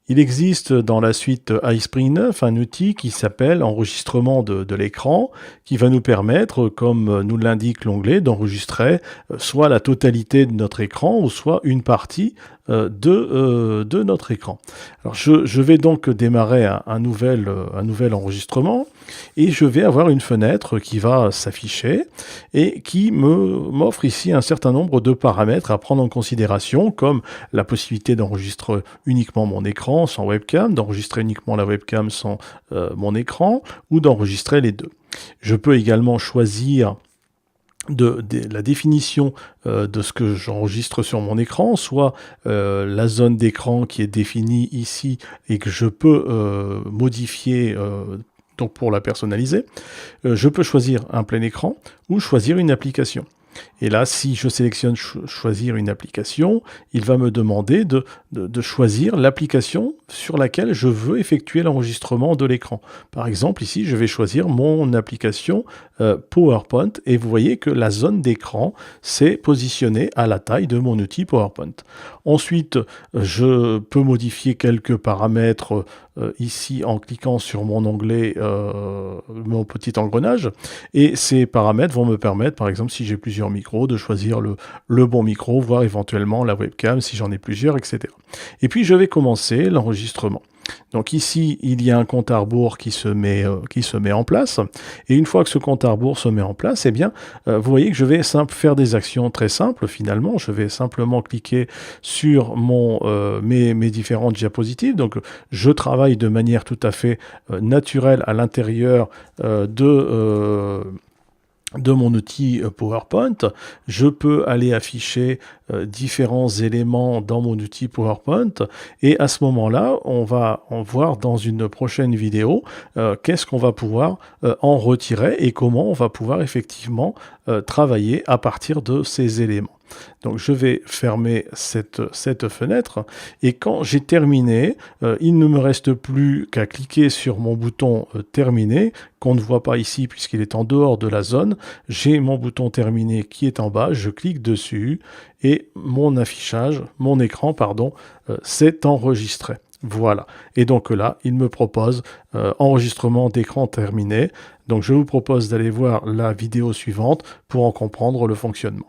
Il existe dans la suite iSpring 9 un outil qui s'appelle enregistrement de l'écran, qui va nous permettre, comme nous l'indique l'onglet, d'enregistrer soit la totalité de notre écran ou soit une partie de notre écran. Alors je vais donc démarrer un nouvel enregistrement et je vais avoir une fenêtre qui va s'afficher et qui m'offre ici un certain nombre de paramètres à prendre en considération, comme la possibilité d'enregistrer uniquement mon écran sans webcam, d'enregistrer uniquement la webcam sans mon écran, ou d'enregistrer les deux. Je peux également choisir la définition de ce que j'enregistre sur mon écran, soit la zone d'écran qui est définie ici et que je peux modifier donc pour la personnaliser. Je peux choisir un plein écran ou choisir une application. Et là, si je sélectionne choisir une application, il va me demander de choisir l'application sur laquelle je veux effectuer l'enregistrement de l'écran. Par exemple, ici, je vais choisir mon application PowerPoint et vous voyez que la zone d'écran s'est positionnée à la taille de mon outil PowerPoint. Ensuite, je peux modifier quelques paramètres ici en cliquant sur mon onglet, mon petit engrenage, et ces paramètres vont me permettre, par exemple, si j'ai plusieurs micros, de choisir le bon micro, voire éventuellement la webcam si j'en ai plusieurs, etc. Et puis je vais commencer l'enregistrement. Donc ici, il y a un compte à rebours qui se met en place. Et une fois que ce compte à rebours se met en place, eh bien, vous voyez que je vais faire des actions très simples finalement. Je vais simplement cliquer sur mes différentes diapositives. Donc je travaille de manière tout à fait naturelle à l'intérieur de mon outil PowerPoint. Je peux aller afficher différents éléments dans mon outil PowerPoint et à ce moment-là, on va en voir dans une prochaine vidéo qu'est-ce qu'on va pouvoir en retirer et comment on va pouvoir effectivement travailler à partir de ces éléments. Donc je vais fermer cette fenêtre et quand j'ai terminé, il ne me reste plus qu'à cliquer sur mon bouton terminé qu'on ne voit pas ici puisqu'il est en dehors de la zone. J'ai mon bouton terminé qui est en bas, je clique dessus et mon écran, pardon, s'est enregistré. Voilà. Et donc là, il me propose enregistrement d'écran terminé. Donc je vous propose d'aller voir la vidéo suivante pour en comprendre le fonctionnement.